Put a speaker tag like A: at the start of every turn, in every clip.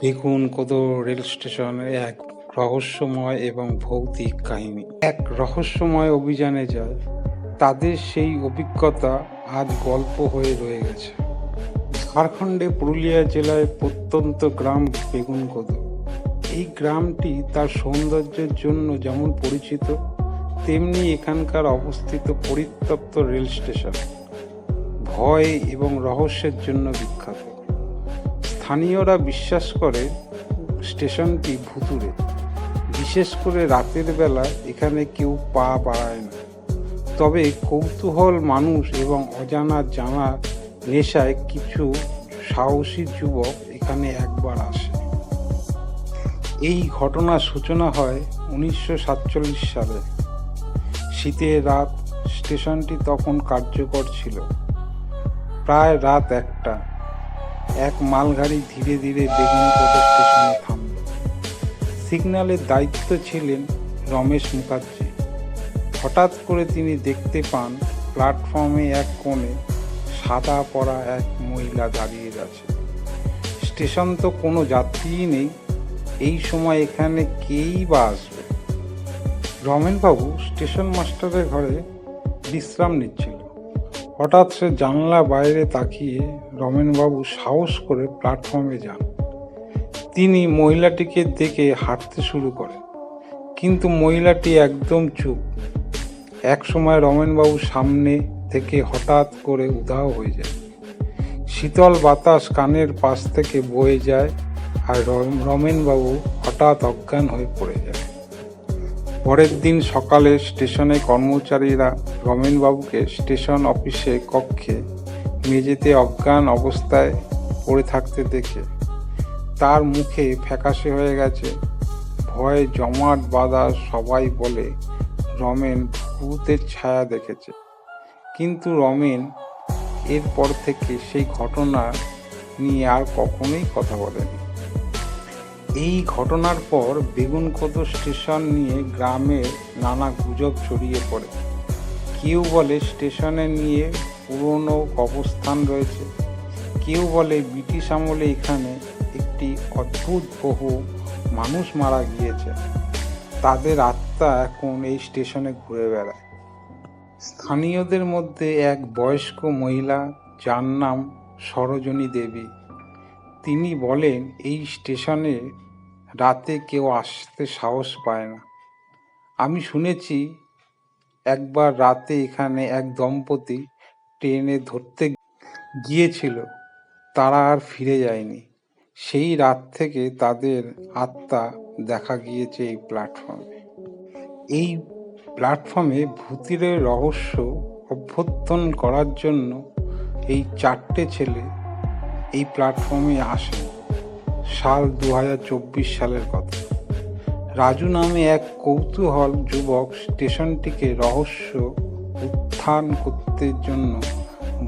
A: Begunkodor rail স্টেশনে এক রহস্যময় এবং ভৌতিক কাহিনী। এক রহস্যময় অভিযানে যায়, তাদের সেই অভিজ্ঞতা আজ গল্প হয়ে রয়ে গেছে। ঝাড়খণ্ডে পুরুলিয়া জেলায় প্রত্যন্ত গ্রাম বেগুনকোদো। এই গ্রামটি তার সৌন্দর্যের জন্য যেমন পরিচিত, তেমনি এখানকার অবস্থিত পরিত্যক্ত রেল স্টেশন ভয় এবং রহস্যের জন্য বিখ্যাত। স্থানীয়রা বিশ্বাস করে স্টেশনটি ভুতুড়ে, বিশেষ করে রাতের বেলা এখানে কেউ পা বাড়ায় না। তবে কৌতূহল মানুষ এবং অজানা জানার নেশায় কিছু সাহসী যুবক এখানে একবার আসে। এই ঘটনার সূচনা হয় 1947 সালে। শীতের রাত, স্টেশনটি তখন কার্যকর ছিল। প্রায় রাত 1টা, এক মালগাড়ি ধীরে ধীরে বেগুনকোদো স্টেশনে থামল। সিগন্যালের দায়িত্ব ছিলেন রমেশ মুখার্জি। হঠাৎ করে তিনি দেখতে পান প্ল্যাটফর্মে এক কোণে সাদা পরা এক মহিলা দাঁড়িয়ে আছে। স্টেশন তো কোনো যাত্রীই নেই, এই সময় এখানে কেই বা আসবে? রমেনবাবু স্টেশন মাস্টারের ঘরে বিশ্রাম নিচ্ছিল। হঠাৎ সে জানলা বাইরে তাকিয়ে রমেনবাবু সাহস করে প্ল্যাটফর্মে যান। তিনি মহিলাটিকে দেখে হাঁটতে শুরু করেন, কিন্তু মহিলাটি একদম চুপ। এক সময় রমেনবাবু সামনে থেকে হঠাৎ করে উধাও হয়ে যায়। শীতল বাতাস কানের পাশ থেকে বয়ে যায় আর রমেনবাবু হঠাৎ অজ্ঞান হয়ে পড়ে যায়। পরের দিন সকালে স্টেশনে কর্মচারীরা রমেনবাবুকে স্টেশন অফিসে কক্ষে মেঝেতে অজ্ঞান অবস্থায় পড়ে থাকতে দেখে তার মুখে ফ্যাকাশে হয়ে গেছে। ভয়ে জমাট বাঁধা সবাই বলে রমেন ভূতের ছায়া দেখেছে। কিন্তু রমেন এরপর থেকে সেই ঘটনা নিয়ে আর কখনোই কথা বলেনি। এই ঘটনার পর বেগুনকোদো স্টেশন নিয়ে গ্রামে নানা গুজব ছড়িয়ে পড়ে। কেউ বলে স্টেশনে নিয়ে পুরনো কবরস্থান রয়েছে, কেউ বলে ব্রিটিশ আমলে এখানে একটি অদ্ভুত বহু মানুষ মারা গিয়েছে, তাদের আত্মা এখন এই স্টেশনে ঘুরে বেড়ায়। স্থানীয়দের মধ্যে এক বয়স্ক মহিলা, যার নাম সরোজিনী দেবী, তিনি বলেন এই স্টেশনে রাতে কেউ আসতে সাহস পায় না। আমি শুনেছি একবার রাতে এখানে এক দম্পতি ট্রেনে ধরতে গিয়েছিল, তারা আর ফিরে যায়নি। সেই রাত থেকে তাদের আত্মা দেখা গিয়েছে এই প্ল্যাটফর্মে। এই প্ল্যাটফর্মে ভূতের রহস্য অভ্যর্থন করার জন্য এই 4টে ছেলে এই প্ল্যাটফর্মে আসে। সাল 2024 সালের কথা। রাজু নামে এক কৌতূহল যুবক স্টেশনটিকে রহস্য উত্থান করতে জন্য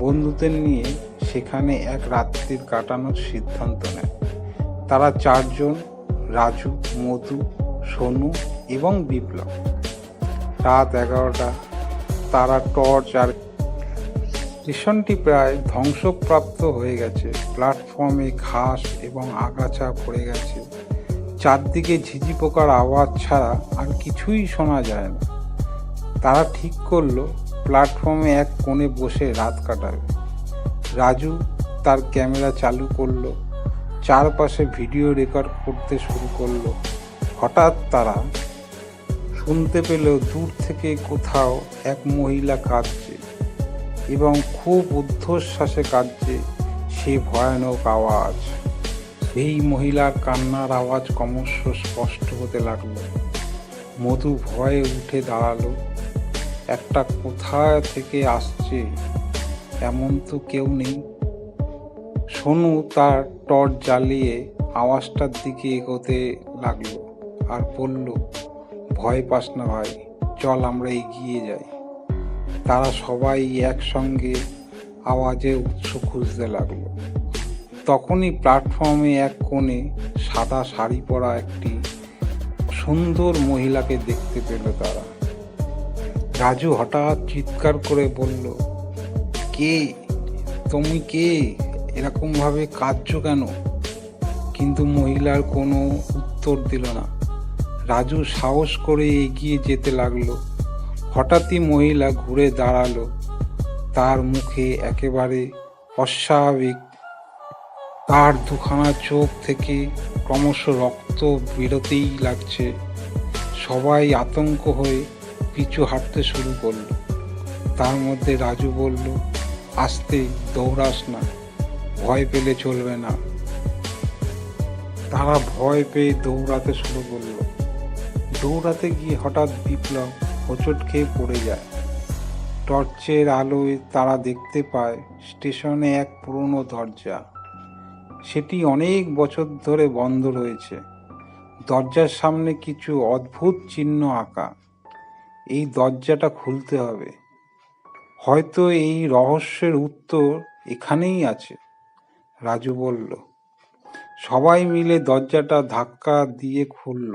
A: বন্ধুদের নিয়ে সেখানে এক রাত্রি কাটানোর সিদ্ধান্ত নেয়। তারা 4 জন, রাজু, মধু, সোনু এবং বিপ্লব। রাত 11টা, তারা টর্চ আর স্টেশনটি প্রায় ধ্বংসপ্রাপ্ত হয়ে গেছে। প্ল্যাটফর্মে ঘাস এবং আগাছা পড়ে গেছে। চারদিকে ঝিঝি পোকার আওয়াজ ছাড়া আর কিছুই শোনা যায় না। তারা ঠিক করলো প্ল্যাটফর্মে এক কোণে বসে রাত কাটাবে। রাজু তার ক্যামেরা চালু করলো, চারপাশে ভিডিও রেকর্ড করতে শুরু করলো। হঠাৎ তারা শুনতে পেল দূর থেকে কোথাও এক মহিলা কাঁদছে এবং খুব ঊর্ধ্বশ্বাসে কাঁদছে সে ভয়ানক আওয়াজ। এই মহিলার কান্নার আওয়াজ ক্রমশ স্পষ্ট হতে লাগলো। মধু ভয়ে উঠে দাঁড়ালো। একটা কোথা থেকে আসছে, এমন তো কেউ নেই। সোনু তার টর্চ জ্বালিয়ে আওয়াজটার দিকে এগোতে লাগলো আর বলল, ভয় পাস না ভাই, চল আমরা এগিয়ে যাই। তারা সবাই একসঙ্গে আওয়াজের উৎস খুঁজতে লাগলো। তখনই প্ল্যাটফর্মে এক কোণে সাদা শাড়ি পরা একটি সুন্দর মহিলাকে দেখতে পেল তারা। রাজু হঠাৎ চিৎকার করে বলল, কে তুমি? কে? এরকমভাবে কাঁদছো কেন? কিন্তু মহিলার কোনো উত্তর দিল না। রাজু সাহস করে এগিয়ে যেতে লাগলো। হঠাৎই মহিলা ঘুরে দাঁড়ালো। তার মুখে একেবারে অস্বাভাবিক, তার দুখানা চোখ থেকে ক্রমশ রক্ত বেরোতেই লাগছে। সবাই আতঙ্ক হয়ে পিছু হাঁটতে শুরু করলো। তার মধ্যে রাজু বলল, আস্তে, দৌড়াস না, ভয় পেলে চলবে না। তারা ভয় পেয়ে দৌড়াতে শুরু করলো। দৌড়াতে গিয়ে হঠাৎ বিপ্লব হোঁচট খেয়ে পড়ে যায়। টর্চের আলোয় তারা দেখতে পায় স্টেশনে এক পুরনো দরজা। সেটি অনেক বছর ধরে বন্ধ রয়েছে। দরজার সামনে কিছু অদ্ভুত চিহ্ন আঁকা। এই দরজাটা খুলতে হবে। হয়তো এই রহস্যের উত্তর এখানেই আছে, রাজু বলল। সবাই মিলে দরজাটা ধাক্কা দিয়ে খুলল।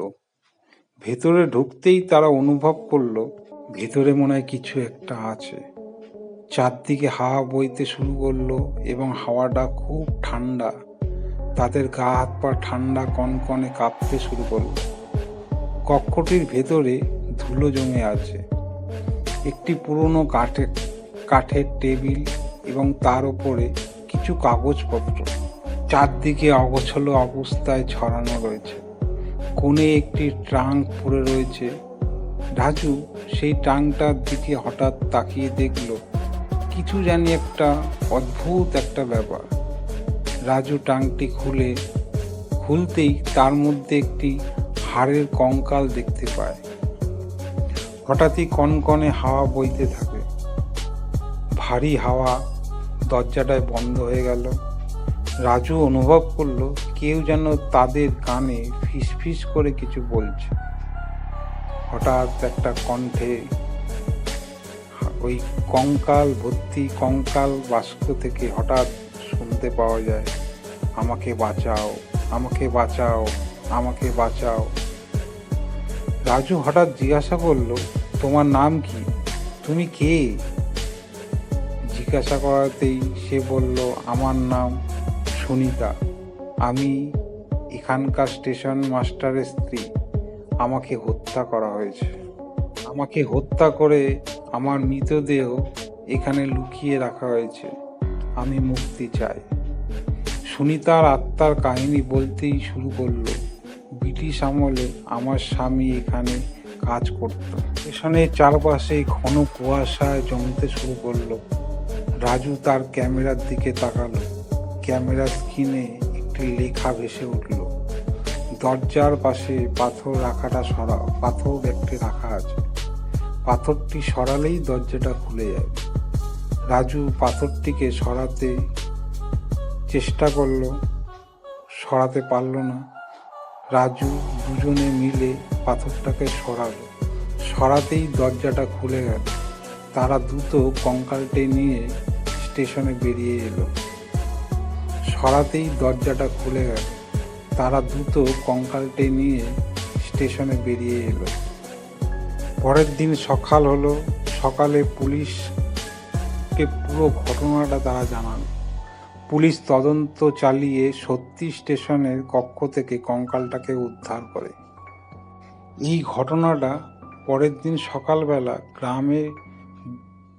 A: ভেতরে ঢুকতেই তারা অনুভব করলো ভেতরে মনে হয় কিছু একটা আছে। চারদিকে হাওয়া বইতে শুরু করলো এবং হাওয়াটা খুব ঠান্ডা। তাদের গা হাত পা ঠান্ডা কনকনে কাঁপতে শুরু করলো। কক্ষটির ভেতরে ধুলো জমে আছে। একটি পুরনো কাঠের টেবিল এবং তার উপরে কিছু কাগজপত্র চারদিকে অগোছালো অবস্থায় ছড়ানো রয়েছে। কোণে একটি ট্রাঙ্ক পড়ে রয়েছে। রাজু সেই ট্রাঙ্কটার দিকে হঠাৎ তাকিয়ে দেখলো কিছু জানি একটা অদ্ভুত একটা ব্যাপার। রাজু ট্রাঙ্কটি খুলতেই তার মধ্যে একটি হাড়ের কঙ্কাল দেখতে পায়। হঠাৎই কনকনে হাওয়া বইতে থাকে। ভারী হাওয়া, দরজাটায় বন্ধ হয়ে গেল। রাজু অনুভব করলো কেউ যেন তাদের কানে ফিসফিস করে কিছু বলছে। হঠাৎ একটা কণ্ঠে ওই কঙ্কাল ভর্তি কঙ্কাল বাস্ক থেকে হঠাৎ শুনতে পাওয়া যায়, আমাকে বাঁচাও, আমাকে বাঁচাও, আমাকে বাঁচাও। রাজু হঠাৎ জিজ্ঞাসা করলো, তোমার নাম কি? তুমি কে? জিজ্ঞাসা করাতেই সে বলল, আমার নাম সুনিতা। আমি এখানকার স্টেশন মাস্টারের স্ত্রী। আমাকে হত্যা করা হয়েছে। আমাকে হত্যা করে আমার মৃতদেহ এখানে লুকিয়ে রাখা হয়েছে। আমি মুক্তি চাই। সুনিতার আত্মার কাহিনী বলতেই শুরু করলো, ব্রিটিশ আমলে আমার স্বামী এখানে কাজ করত। স্টেশনের চারপাশে ঘন কুয়াশায় জমতে শুরু করলো। রাজু তার ক্যামেরার দিকে তাকালো। ক্যামেরার স্ক্রিনে একটি লেখা ভেসে উঠল, দরজার পাশে পাথর একটি রাখা আছে। পাথরটি সরালেই দরজাটা খুলে যাবে। রাজু পাথরটিকে সরাতে চেষ্টা করলো, সরাতে পারল না। রাজু দুজনে মিলে পাথরটাকে সরালো। সরাতেই দরজাটা খুলে গেল। তারা দ্রুত কঙ্কালটি নিয়ে স্টেশনে বেরিয়ে এলো। সরাতেই দরজাটা খুলে গেল। তারা দ্রুত কঙ্কালটি নিয়ে স্টেশনে বেরিয়ে এলো। পরের দিন সকাল হলো। সকালে পুলিশকে পুরো ঘটনাটা তারা জানালো। পুলিশ তদন্ত চালিয়ে সত্যি স্টেশনের কক্ষ থেকে কঙ্কালটাকে উদ্ধার করে। এই ঘটনাটা পরের দিন সকালবেলা গ্রামে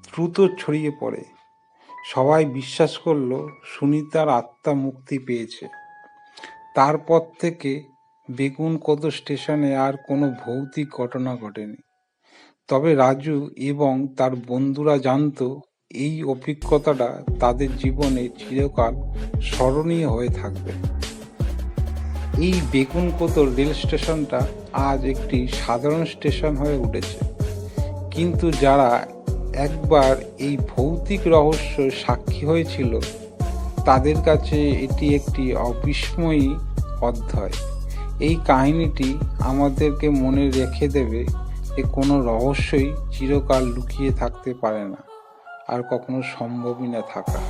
A: দ্রুত ছড়িয়ে পড়ে। সবাই বিশ্বাস করলো সুনিতার আত্মা মুক্তি পেয়েছে। তারপর থেকে বেগুনকোদো স্টেশনে আর কোনো ভৌতিক ঘটনা ঘটেনি। তবে রাজু এবং তার বন্ধুরা জানতো এই অভিজ্ঞতাটা তাদের জীবনে চিরকাল স্মরণীয় হয়ে থাকবে। এই বেগুনকোদো রেল স্টেশনটা আজ একটি সাধারণ স্টেশন হয়ে উঠেছে, কিন্তু যারা একবার এই ভৌতিক রহস্য সাক্ষী হয়েছিল তাদের কাছে এটি একটি অবিস্ময়ী অধ্যায়। এই কাহিনীটি আমাদেরকে মনে রেখে দেবে যে কোনো রহস্যই চিরকাল লুকিয়ে থাকতে পারে না, আর কখনো সম্ভবই না থাকা।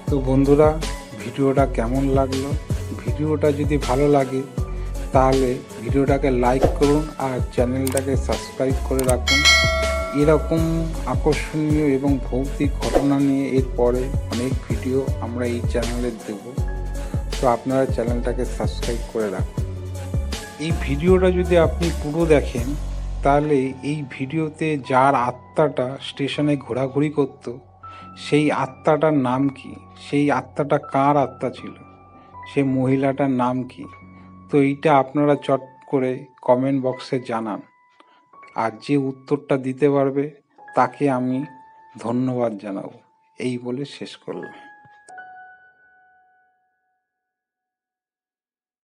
A: তো বন্ধুরা, ভিডিওটা কেমন লাগলো? ভিডিওটা যদি ভালো লাগে তাহলে ভিডিওটাকে লাইক করুন আর চ্যানেলটাকে সাবস্ক্রাইব করে রাখুন। এরকম আকর্ষণীয় এবং ভৌতিক ঘটনা নিয়ে এরপরে অনেক ভিডিও আমরা এই চ্যানেলে দেব। তো আপনারা চ্যানেলটাকে সাবস্ক্রাইব করে রাখুন। এই ভিডিওটা যদি আপনি পুরো দেখেন, তাহলে এই ভিডিওতে যার আত্মাটা স্টেশনে ঘোরাঘুরি করত, সেই আত্মাটার নাম কি, সেই আত্মাটা কার আত্মা ছিল, সে মহিলাটার নাম কি, তো এইটা আপনারা চট করে কমেন্ট বক্সে জানান। আর যে উত্তরটা দিতে পারবে তাকে আমি ধন্যবাদ জানাবো। এই বলে শেষ করলাম।